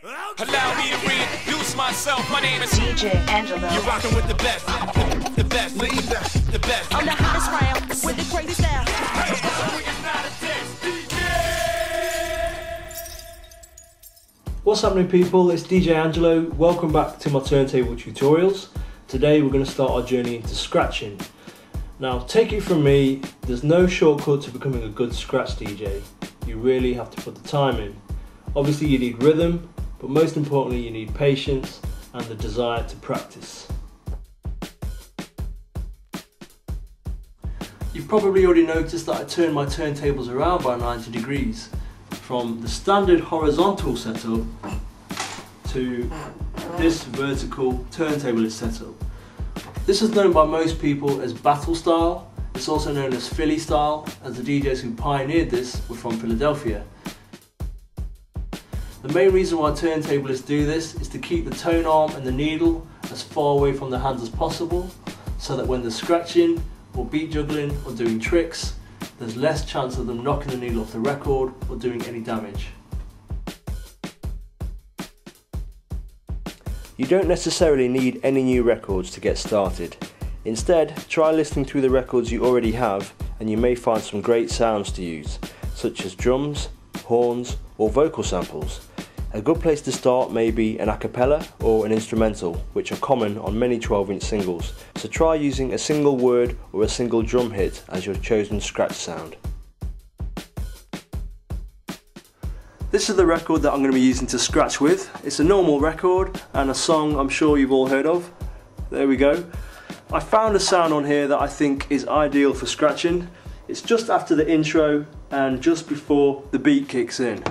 Allow me to reintroduce myself. My name is DJ Angelo. You're rocking with the best, the best, the best. I'm the hottest round with the crazy style. What's happening, people? It's DJ Angelo. Welcome back to my turntable tutorials. Today we're going to start our journey into scratching. Now, take it from me, there's no shortcut to becoming a good scratch DJ. You really have to put the time in. Obviously you need rhythm, but most importantly you need patience and the desire to practice. You've probably already noticed that I turned my turntables around by 90 degrees, from the standard horizontal setup to this vertical turntable setup. This is known by most people as battle style. It's also known as Philly style, as the DJs who pioneered this were from Philadelphia. The main reason why turntablists do this is to keep the tone arm and the needle as far away from the hands as possible, so that when they're scratching or beat juggling or doing tricks, there's less chance of them knocking the needle off the record or doing any damage. You don't necessarily need any new records to get started. Instead, try listening through the records you already have and you may find some great sounds to use, such as drums, horns or vocal samples. A good place to start may be an a cappella or an instrumental, which are common on many 12-inch singles, so try using a single word or a single drum hit as your chosen scratch sound. This is the record that I'm going to be using to scratch with. It's a normal record and a song I'm sure you've all heard of. There we go. I found a sound on here that I think is ideal for scratching. It's just after the intro and just before the beat kicks in.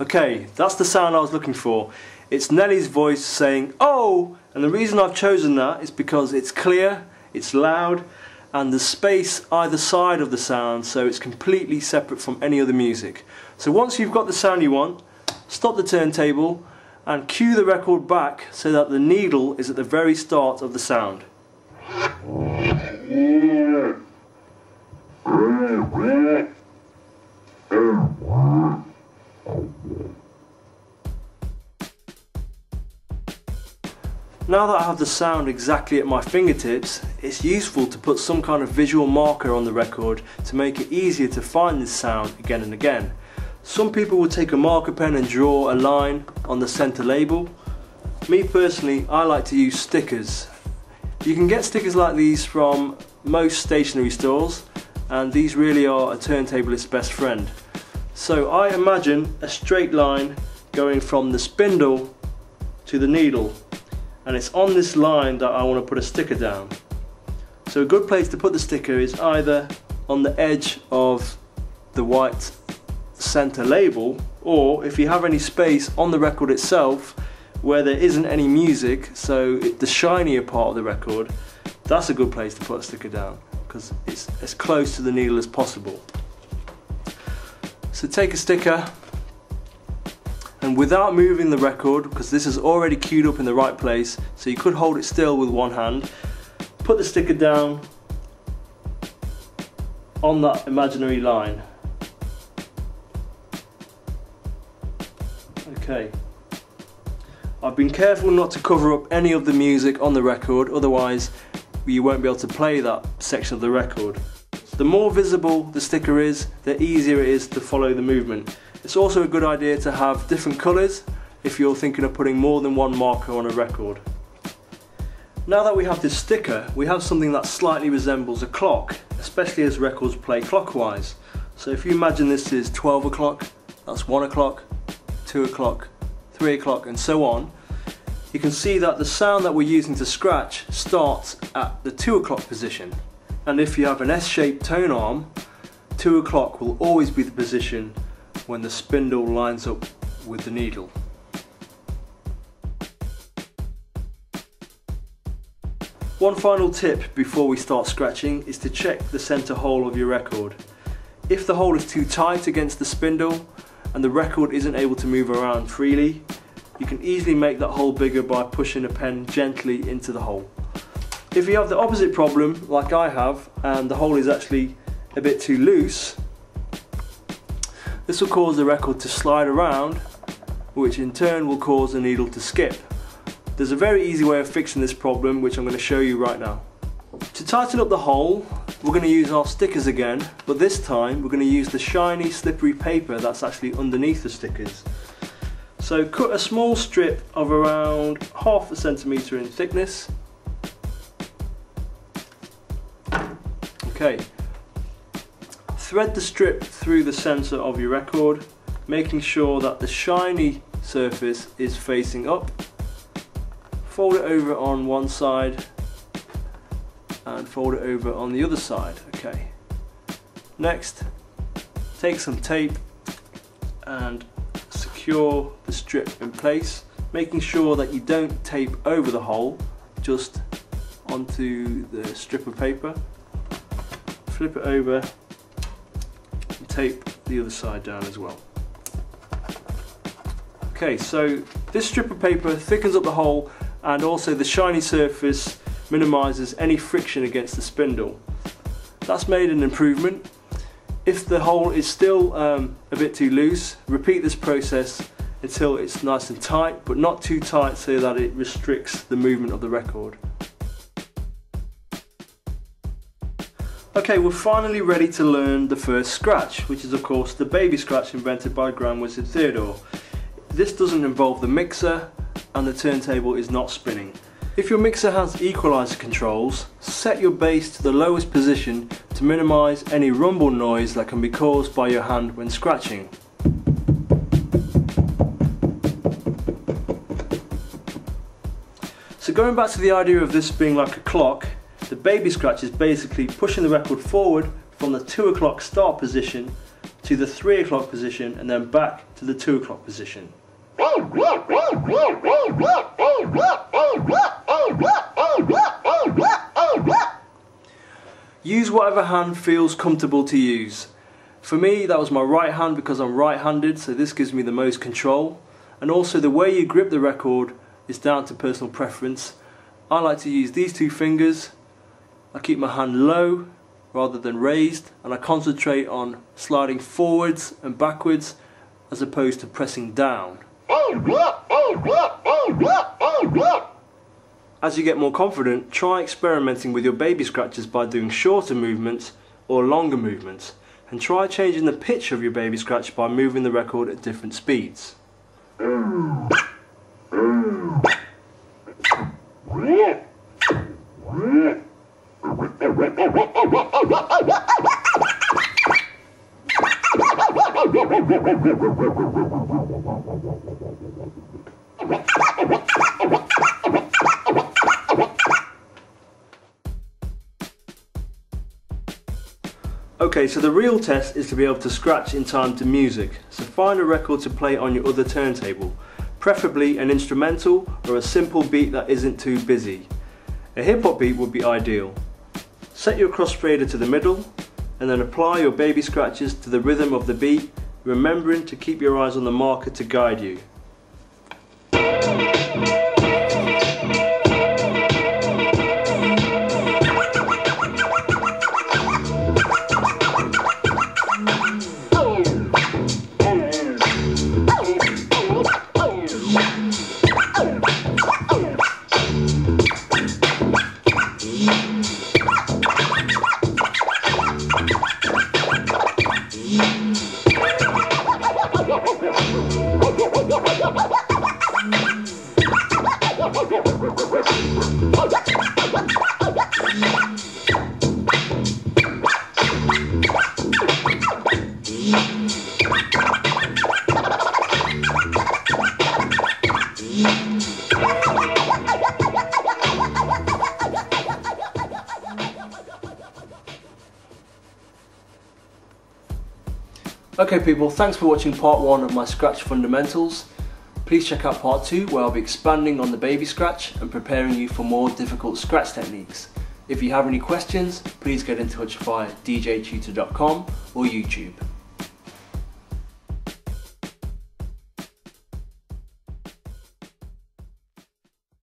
Okay, that's the sound I was looking for. It's Nelly's voice saying "oh," and the reason I've chosen that is because it's clear, it's loud, and the space either side of the sound, so it's completely separate from any other music. So once you've got the sound you want, stop the turntable and cue the record back so that the needle is at the very start of the sound. Now that I have the sound exactly at my fingertips, it's useful to put some kind of visual marker on the record to make it easier to find this sound again and again. Some people will take a marker pen and draw a line on the center label. Me personally, I like to use stickers. You can get stickers like these from most stationery stores, and these really are a turntablist's best friend. So I imagine a straight line going from the spindle to the needle, and it's on this line that I want to put a sticker down. So a good place to put the sticker is either on the edge of the white center label, or if you have any space on the record itself where there isn't any music, so the shinier part of the record, that's a good place to put a sticker down because it's as close to the needle as possible. So take a sticker, and without moving the record, because this is already queued up in the right place, so you could hold it still with one hand, put the sticker down on that imaginary line. Okay. I've been careful not to cover up any of the music on the record, otherwise you won't be able to play that section of the record. The more visible the sticker is, the easier it is to follow the movement. It's also a good idea to have different colours if you're thinking of putting more than one marker on a record. Now that we have this sticker, we have something that slightly resembles a clock, especially as records play clockwise. So if you imagine this is 12 o'clock, that's 1 o'clock, 2 o'clock, 3 o'clock and so on, you can see that the sound that we're using to scratch starts at the 2 o'clock position. And if you have an S-shaped tone arm, 2 o'clock will always be the position when the spindle lines up with the needle. One final tip before we start scratching is to check the center hole of your record. If the hole is too tight against the spindle and the record isn't able to move around freely, you can easily make that hole bigger by pushing a pen gently into the hole. If you have the opposite problem, like I have, and the hole is actually a bit too loose, this will cause the record to slide around, which in turn will cause the needle to skip. There's a very easy way of fixing this problem, which I'm going to show you right now. To tighten up the hole, we're going to use our stickers again, but this time we're going to use the shiny slippery paper that's actually underneath the stickers. So cut a small strip of around 1/2 centimetre in thickness. Okay. Thread the strip through the centre of your record, making sure that the shiny surface is facing up. Fold it over on one side and fold it over on the other side. Okay. Next, take some tape and secure the strip in place, making sure that you don't tape over the hole, just onto the strip of paper. Flip it over and tape the other side down as well. Okay, so this strip of paper thickens up the hole, and also the shiny surface minimises any friction against the spindle. That's made an improvement. If the hole is still a bit too loose, repeat this process until it's nice and tight, but not too tight so that it restricts the movement of the record. Okay, we're finally ready to learn the first scratch, which is of course the baby scratch invented by Grand Wizard Theodore. This doesn't involve the mixer, and the turntable is not spinning. If your mixer has equalizer controls, set your bass to the lowest position to minimise any rumble noise that can be caused by your hand when scratching. So going back to the idea of this being like a clock, the baby scratch is basically pushing the record forward from the 2 o'clock start position to the 3 o'clock position and then back to the 2 o'clock position. Use whatever hand feels comfortable to use. For me, that was my right hand because I'm right-handed, so this gives me the most control. And also the way you grip the record is down to personal preference. I like to use these 2 fingers. I keep my hand low rather than raised, and I concentrate on sliding forwards and backwards as opposed to pressing down. As you get more confident, try experimenting with your baby scratches by doing shorter movements or longer movements, and try changing the pitch of your baby scratch by moving the record at different speeds. Okay, so the real test is to be able to scratch in time to music. So find a record to play on your other turntable, preferably an instrumental or a simple beat that isn't too busy. A hip-hop beat would be ideal. Set your crossfader to the middle and then apply your baby scratches to the rhythm of the beat, remembering to keep your eyes on the marker to guide you. Okay people, thanks for watching part 1 of my scratch fundamentals. Please check out part 2 where I'll be expanding on the baby scratch and preparing you for more difficult scratch techniques. If you have any questions, please get in touch via djtutor.com or YouTube.